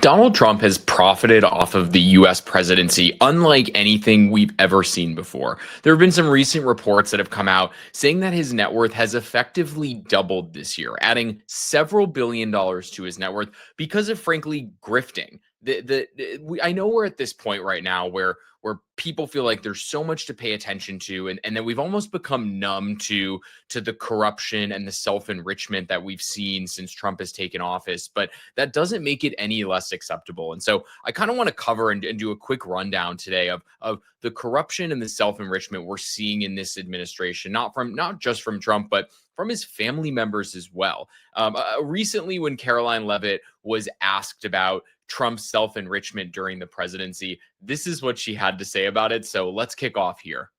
Donald Trump has profited off of the US presidency unlike anything we've ever seen before. There have been some recent reports that have come out saying that his net worth has effectively doubled this year, adding several billion dollars to his net worth because of, frankly, grifting. I know we're at this point right now where people feel like there's so much to pay attention to, and that we've almost become numb to the corruption and the self-enrichment that we've seen since Trump has taken office. But that doesn't make it any less acceptable. And so I kind of want to cover and do a quick rundown today of the corruption and the self-enrichment we're seeing in this administration, not just from Trump, but from his family members as well. Recently, when Caroline Leavitt was asked about Trump's self-enrichment during the presidency, this is what she had to say about it. So let's kick off here.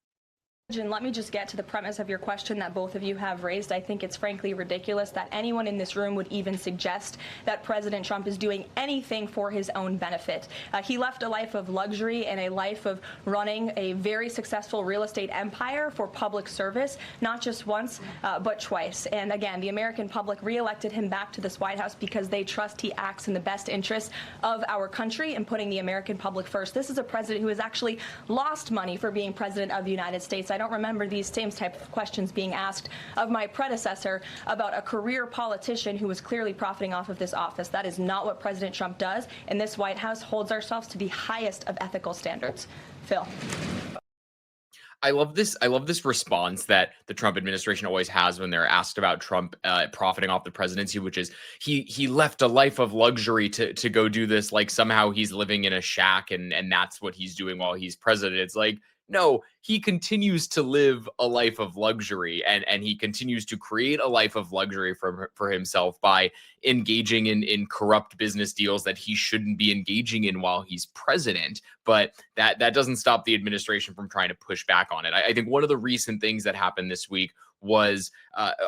And let me just get to the premise of your question that both of you have raised. I think it's frankly ridiculous that anyone in this room would even suggest that President Trump is doing anything for his own benefit. He left a life of luxury and a life of running a very successful real estate empire for public service, not just once, but twice. And again, the American public reelected him back to this White House because they trust he acts in the best interest of our country and putting the American public first. This is a president who has actually lost money for being president of the United States. I don't remember these same type of questions being asked of my predecessor about a career politician who was clearly profiting off of this office. That is not what President Trump does, and this White House holds ourselves to the highest of ethical standards. Phil. I love this response that the Trump administration always has when they're asked about Trump profiting off the presidency, which is he left a life of luxury to go do this, like somehow he's living in a shack and that's what he's doing while he's president. It's like, no, he continues to live a life of luxury and he continues to create a life of luxury for himself by engaging in corrupt business deals that he shouldn't be engaging in while he's president. But that doesn't stop the administration from trying to push back on it. I think one of the recent things that happened this week was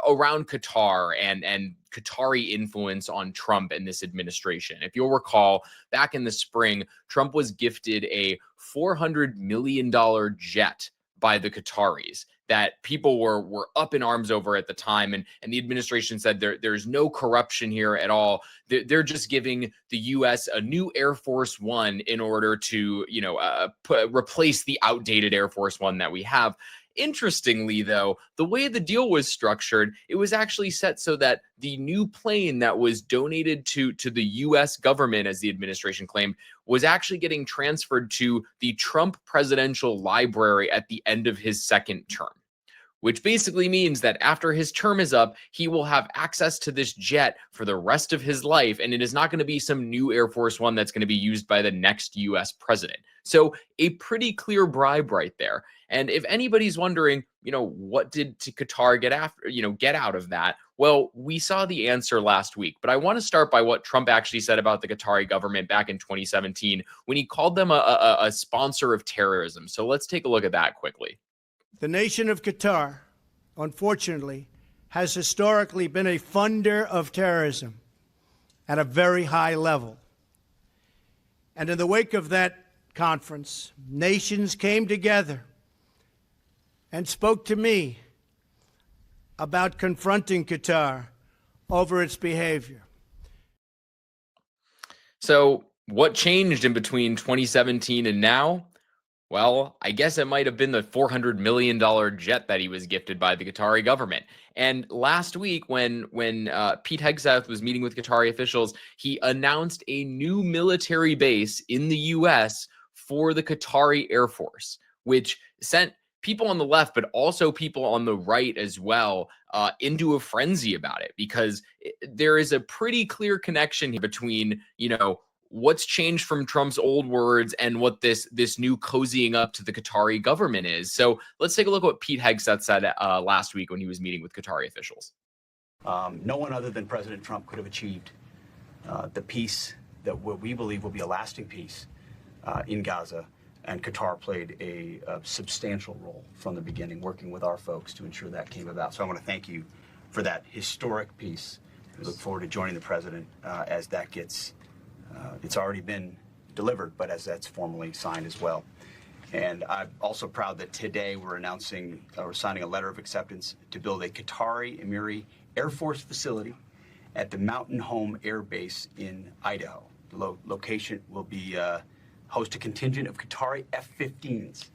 around Qatar and Qatari influence on Trump and this administration. If you'll recall, back in the spring, Trump was gifted a $400 million jet by the Qataris that people were up in arms over at the time. And the administration said there's no corruption here at all. They're just giving the U.S. a new Air Force One in order to, replace the outdated Air Force One that we have. Interestingly, though, the way the deal was structured, it was actually set so that the new plane that was donated to the U.S. government, as the administration claimed, was actually getting transferred to the Trump Presidential Library at the end of his second term, which basically means that after his term is up, he will have access to this jet for the rest of his life, and it is not going to be some new Air Force One that's going to be used by the next U.S. president. So a pretty clear bribe right there. And if anybody's wondering, what did Qatar get out of that? Well, we saw the answer last week, but I want to start by what Trump actually said about the Qatari government back in 2017 when he called them a sponsor of terrorism. So let's take a look at that quickly. The nation of Qatar, unfortunately, has historically been a funder of terrorism at a very high level. And in the wake of that conference, nations came together and spoke to me about confronting Qatar over its behavior. So what changed in between 2017 and now? Well, I guess it might have been the $400 million jet that he was gifted by the Qatari government. And last week, when Pete Hegseth was meeting with Qatari officials, he announced a new military base in the U.S. for the Qatari Air Force, which sent people on the left, but also people on the right as well, into a frenzy about it, because there is a pretty clear connection between, what's changed from Trump's old words and what this new cozying up to the Qatari government is. So let's take a look at what Pete Hegseth said last week when he was meeting with Qatari officials. No one other than President Trump could have achieved the peace that we believe will be a lasting peace in Gaza. And Qatar played a substantial role from the beginning, working with our folks to ensure that came about. So I want to thank you for that historic peace. We look forward to joining the president as that gets, it's already been delivered, but as that's formally signed as well. And I'm also proud that today we're signing a letter of acceptance to build a Qatari Emiri Air Force facility at the Mountain Home Air Base in Idaho. The location will be host a contingent of Qatari F-15s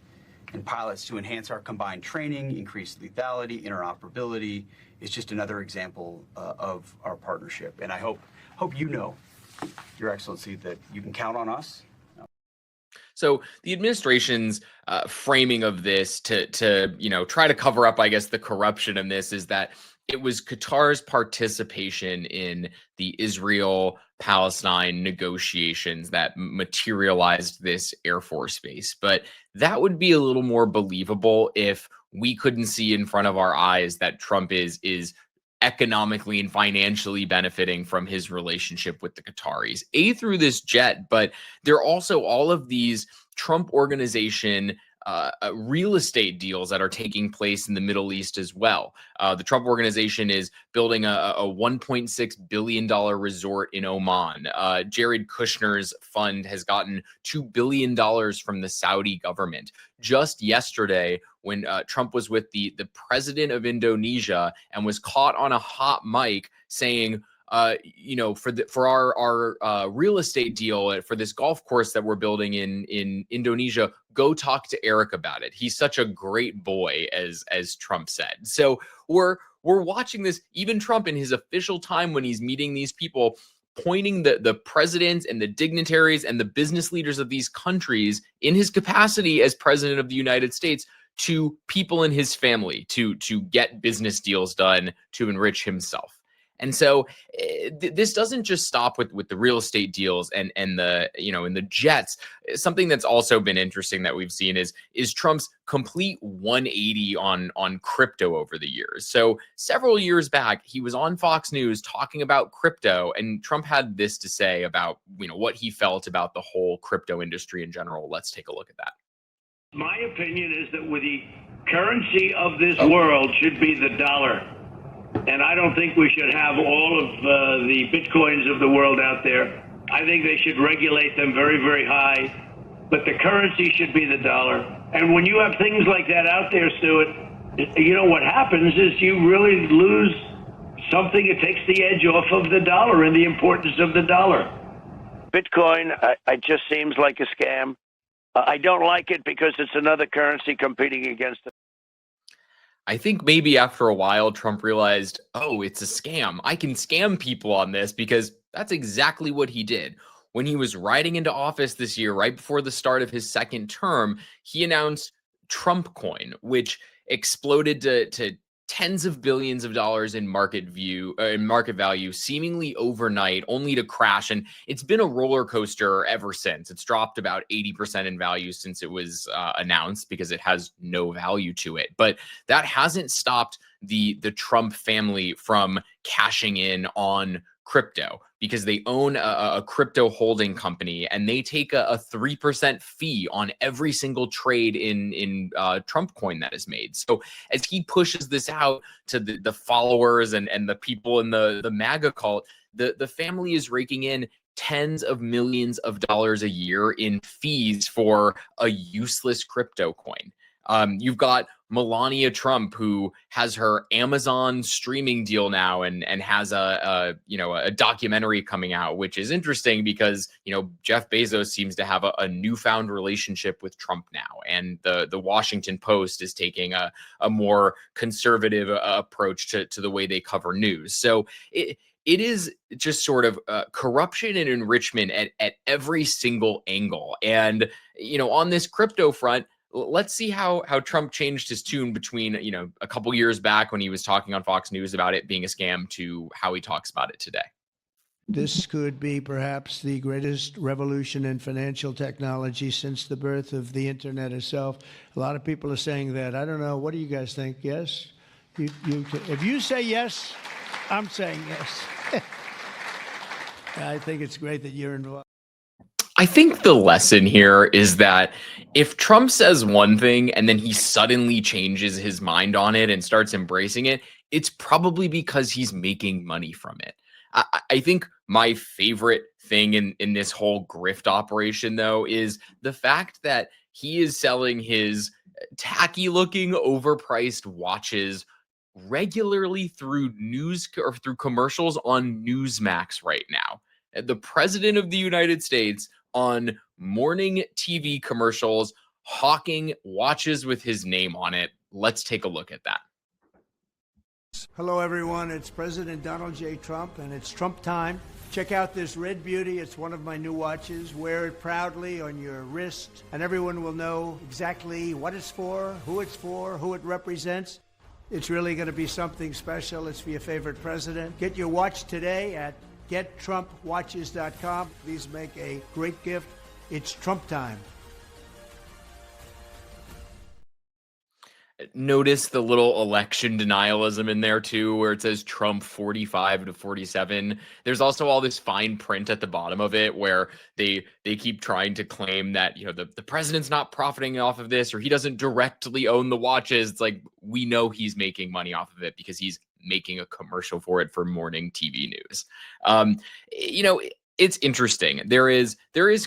and pilots to enhance our combined training, increase lethality, interoperability. It's just another example of our partnership. And I hope you know, Your Excellency, that you can count on us. So the administration's framing of this to try to cover up, I guess, the corruption in this is that it was Qatar's participation in the Israel-Palestine negotiations that materialized this Air Force base. But that would be a little more believable if we couldn't see in front of our eyes that Trump is economically and financially benefiting from his relationship with the Qataris, through this jet, but there are also all of these Trump organization real estate deals that are taking place in the Middle East as well. The Trump organization is building a $1.6 billion resort in Oman. Jared Kushner's fund has gotten $2 billion from the Saudi government. Just yesterday, when Trump was with the president of Indonesia and was caught on a hot mic saying, for our real estate deal for this golf course that we're building in Indonesia, go talk to Eric about it. He's such a great boy, as Trump said. So we're watching this. Even Trump, in his official time when he's meeting these people, pointing the presidents and the dignitaries and the business leaders of these countries in his capacity as president of the United States to people in his family to get business deals done to enrich himself. And so this doesn't just stop with the real estate deals and the and the jets. Something that's also been interesting that we've seen is Trump's complete 180 on crypto over the years. So several years back, he was on Fox News talking about crypto, and Trump had this to say about what he felt about the whole crypto industry in general. Let's take a look at that. My opinion is that with the currency of this world should be the dollar. And I don't think we should have all of the bitcoins of the world out there. I think they should regulate them very, very high. But the currency should be the dollar. And when you have things like that out there, Stuart, what happens is you really lose something. It takes the edge off of the dollar and the importance of the dollar. Bitcoin, it just seems like a scam. I don't like it because it's another currency competing against it. I think maybe after a while, Trump realized, oh, it's a scam. I can scam people on this, because that's exactly what he did. When he was riding into office this year, right before the start of his second term, he announced Trump coin, which exploded to tens of billions of dollars in market value, seemingly overnight, only to crash. And it's been a roller coaster ever since. It's dropped about 80% in value since it was announced, because it has no value to it. But that hasn't stopped the Trump family from cashing in on crypto, because they own a crypto holding company, and they take a 3% fee on every single trade in Trump coin that is made. So as he pushes this out to the followers and the people in the MAGA cult, the family is raking in tens of millions of dollars a year in fees for a useless crypto coin. You've got Melania Trump, who has her Amazon streaming deal now and has a documentary coming out, which is interesting because, Jeff Bezos seems to have a newfound relationship with Trump now. And the Washington Post is taking a more conservative approach to the way they cover news. So it is just sort of corruption and enrichment at every single angle. And, on this crypto front, let's see how Trump changed his tune between, a couple years back when he was talking on Fox News about it being a scam to how he talks about it today. This could be perhaps the greatest revolution in financial technology since the birth of the internet itself. A lot of people are saying that. I don't know. What do you guys think? Yes? If you say yes, I'm saying yes. I think it's great that you're involved. I think the lesson here is that if Trump says one thing and then he suddenly changes his mind on it and starts embracing it, it's probably because he's making money from it. I think my favorite thing in this whole grift operation, though, is the fact that he is selling his tacky looking, overpriced watches regularly through news or through commercials on Newsmax right now. The president of the United States on morning TV commercials hawking watches with his name on it. Let's take a look at that. Hello, everyone. It's President Donald J. Trump, and it's Trump time. Check out this red beauty. It's one of my new watches. Wear it proudly on your wrist, and everyone will know exactly what it's for, who it represents. It's really going to be something special. It's for your favorite president. Get your watch today at gettrumpwatches.com. These make a great gift. It's Trump time. Notice the little election denialism in there too, where it says Trump 45 to 47. There's also all this fine print at the bottom of it where they keep trying to claim that, you know, the president's not profiting off of this, or he doesn't directly own the watches. It's like, we know he's making money off of it because he's making a commercial for it for morning TV news. You know, it's interesting. There is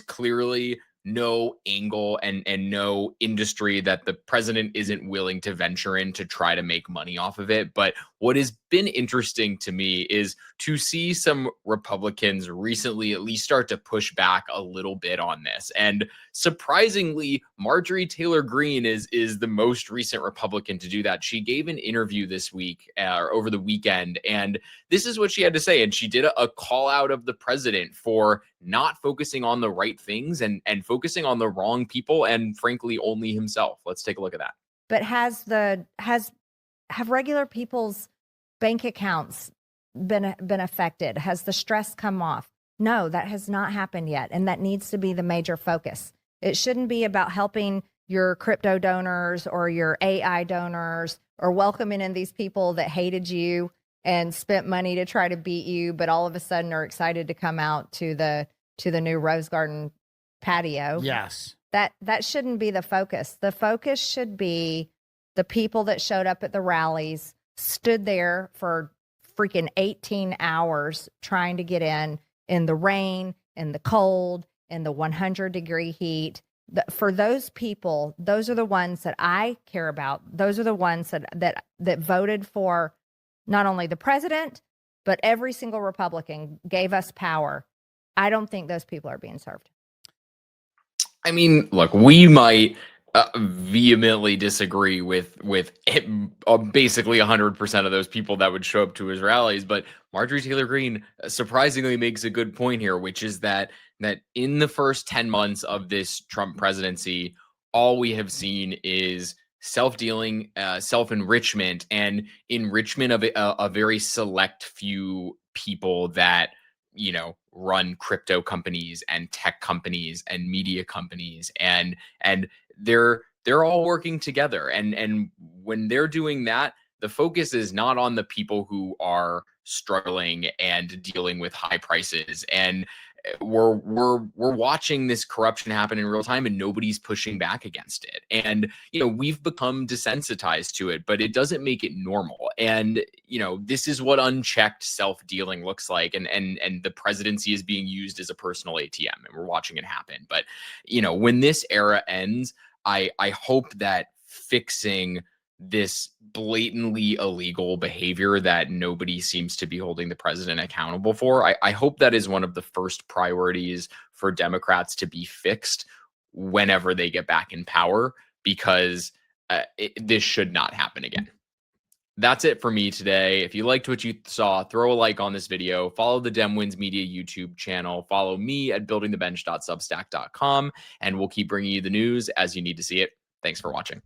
clearly no angle and no industry that the president isn't willing to venture in to try to make money off of it. But what has been interesting to me is to see some Republicans recently at least start to push back a little bit on this. And surprisingly, Marjorie Taylor Greene is the most recent Republican to do that. She gave an interview this week or over the weekend, and this is what she had to say. And she did a call out of the president for not focusing on the right things and focusing on the wrong people, and frankly, only himself. Let's take a look at that. But have regular people's bank accounts been affected? Has the stress come off? No, that has not happened yet. And that needs to be the major focus. It shouldn't be about helping your crypto donors or your AI donors or welcoming in these people that hated you and spent money to try to beat you, but all of a sudden are excited to come out to the new Rose Garden patio. Yes. That shouldn't be the focus. The focus should be the people that showed up at the rallies, stood there for freaking 18 hours trying to get in the rain, in the cold, in the 100-degree heat. For those people, those are the ones that I care about. Those are the ones that voted for not only the president, but every single Republican, gave us power. I don't think those people are being served. I mean, look, we might vehemently disagree with basically 100% of those people that would show up to his rallies, but Marjorie Taylor Greene surprisingly makes a good point here, which is that in the first 10 months of this Trump presidency, all we have seen is self-dealing, self-enrichment, and enrichment of a very select few people that, you know, run crypto companies and tech companies and media companies, and they're all working together. And when they're doing that, the focus is not on the people who are struggling and dealing with high prices. And we're watching this corruption happen in real time, and nobody's pushing back against it. And, you know, we've become desensitized to it, but it doesn't make it normal. And, you know, this is what unchecked self-dealing looks like. And the presidency is being used as a personal ATM, and we're watching it happen. But, you know, when this era ends, I hope that fixing this blatantly illegal behavior that nobody seems to be holding the president accountable for, I hope that is one of the first priorities for Democrats to be fixed whenever they get back in power, because this should not happen again. That's it for me today. If you liked what you saw, throw a like on this video, follow the Demwins Media YouTube channel, follow me at buildingthebench.substack.com, and we'll keep bringing you the news as you need to see it. Thanks for watching.